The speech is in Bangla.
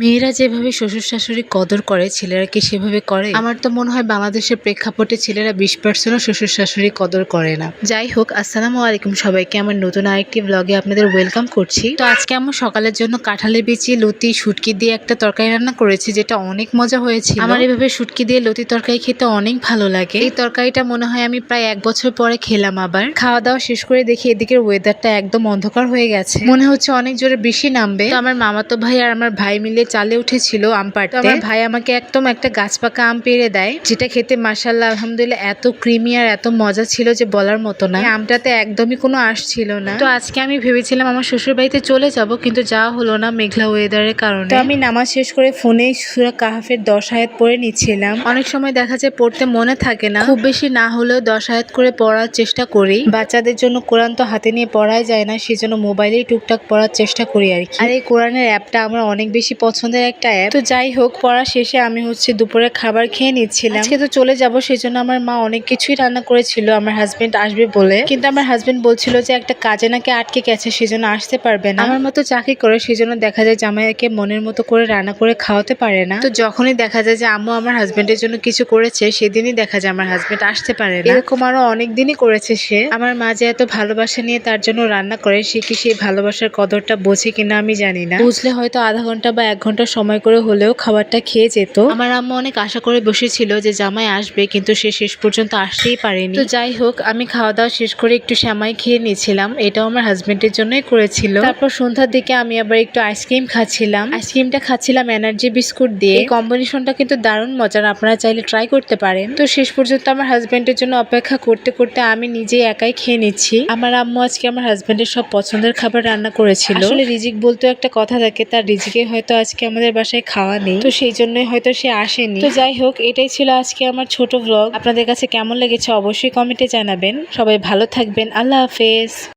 মেয়েরা যেভাবে শ্বশুর শাশুড়ি কদর করে ছেলেরা কি সেভাবে করে? আমার তো মনে হয় বাংলাদেশের প্রেক্ষাপটে ছেলেরা 20%ও শ্বশুর শাশুড়ি কদর করে না। যাই হোক, আসসালামু আলাইকুম সবাইকে, আমার নতুন আরেকটি ব্লগে আপনাদের ওয়েলকাম করছি। তো আজকে আমার সকালের জন্য কাঁঠালের বিচি, লতি, শুটকি দিয়ে একটা তরকারি রান্না করেছি, যেটা অনেক মজা হয়েছিল। আমার এভাবে শুটকি দিয়ে লতি তরকারি খেতে অনেক ভালো লাগে। এই তরকারিটা মনে হয় আমি প্রায় 1 বছর পরে খেলাম। আবার খাওয়া দাওয়া শেষ করে দেখি এদিকের ওয়েদারটা একদম অন্ধকার হয়ে গেছে, মনে হচ্ছে অনেক জোরে বৃষ্টি নামবে। তো আমার মামাতো ভাই আর আমার ভাই মিলে চালে উঠেছিল আম পাড়তে। আমার ভাই আমাকে একদম একটা গাছ পাকা আম পেড়ে দেয়, যেটা খেতে মাশাআল্লাহ আলহামদুলিল্লাহ এত ক্রিমি আর এত মজা ছিল যে বলার মতো না। আমটাতে একদমই কোনো আঁশ ছিল না। তো আজকে আমি ভেবেছিলাম আমার শ্বশুর বাড়িতে চলে যাব, কিন্তু যাওয়া হলো না মেঘলা ওয়েদারের কারণে। তো আমি নামাজ শেষ করে ফোনে সূরা কাহাফের 10 আয়াত পড়ে নিচ্ছিলাম। অনেক সময় দেখা যায় পড়তে মনে থাকে না, খুব বেশি না হলেও 10 আয়াত করে পড়ার চেষ্টা করি। বাচ্চাদের জন্য কোরআন তো হাতে নিয়ে পড়াই যায় না, সেজন্য মোবাইলেই টুকটাক পড়ার চেষ্টা করি আর কি। আর এই কোরআনের অ্যাপটা আমার অনেক বেশি পছন্দের একটা অ্যাপ। তো যাই হোক, পড়া শেষে আমি দুপুরে খাবার খেয়ে নিচ্ছিলাম। আজকে তো চলে যাব, সেজন্য আমার মা অনেক কিছুই রান্না করেছিল আমার হাজবেন্ড আসবে বলে। কিন্তু আমার হাজবেন্ড বলছিল যে একটা কাজে নাকি আটকে গেছে, সেজন্য আসতে পারবে না। আমার মতো চাকরি করে, সেজন্য দেখা যায় জামাইকে মনের মতো করে রান্না করে খাওয়াতে পারে না। তো যখনই দেখা যায় যে আম্মু আমার হাজবেন্ডের জন্য কিছু করেছে, সেদিনই দেখা যায় আমার হাজবেন্ড আসতে পারে না। এরকম আরো অনেক দিনই করেছে সে। আমার মা যে এত ভালোবাসা নিয়ে তার জন্য রান্না করে, সে কি সেই ভালোবাসার কদরটা বোঝে কিনা আমি জানি না। বুঝলে হয়তো আধা ঘন্টা বা 1 ঘন্টা সময় করে হলেও খাবারটা খেয়ে যেত। আমার আম্মু অনেক আশা করে বসেছিল যে জামাই আসবে, কিন্তু সে শেষ পর্যন্ত আসতেই পারেনি। তো যাই হোক, আমি খাওয়া দাওয়া শেষ করে একটু সেমাই খেয়ে নিয়েছিলাম, এটাও আমার হাজবেন্ডের জন্যই করেছিল। তারপর সন্ধ্যার দিকে আমি আবার একটু আইসক্রিম খাচ্ছিলাম। আইসক্রিমটা খাচ্ছিলাম এনার্জি বিস্কুট দিয়ে। এই কম্বিনেশনটা কিন্তু দারুণ মজার, আপনারা চাইলে ট্রাই করতে পারেন। তো শেষ পর্যন্ত আমার হাজবেন্ডের জন্য অপেক্ষা করতে করতে আমি নিজেই একাই খেয়ে নিচ্ছি। আমার আম্মু আজকে আমার হাজবেন্ডের সব পছন্দের খাবার রান্না করেছিল। আসলে রিজিক বলতেও একটা কথা থাকে, তার রিজিকে হয়তো আজকে আমাদের বাসায় খাওয়া নেই, তো সেই জন্যই হয়তো সে আসেনি। তো যাই হোক, এটাই ছিল আজকে আমার ছোট ব্লগ। আপনাদের কাছে কেমন লেগেছে অবশ্যই কমেন্টে জানাবেন। সবাই ভালো থাকবেন, আল্লাহ হাফেজ।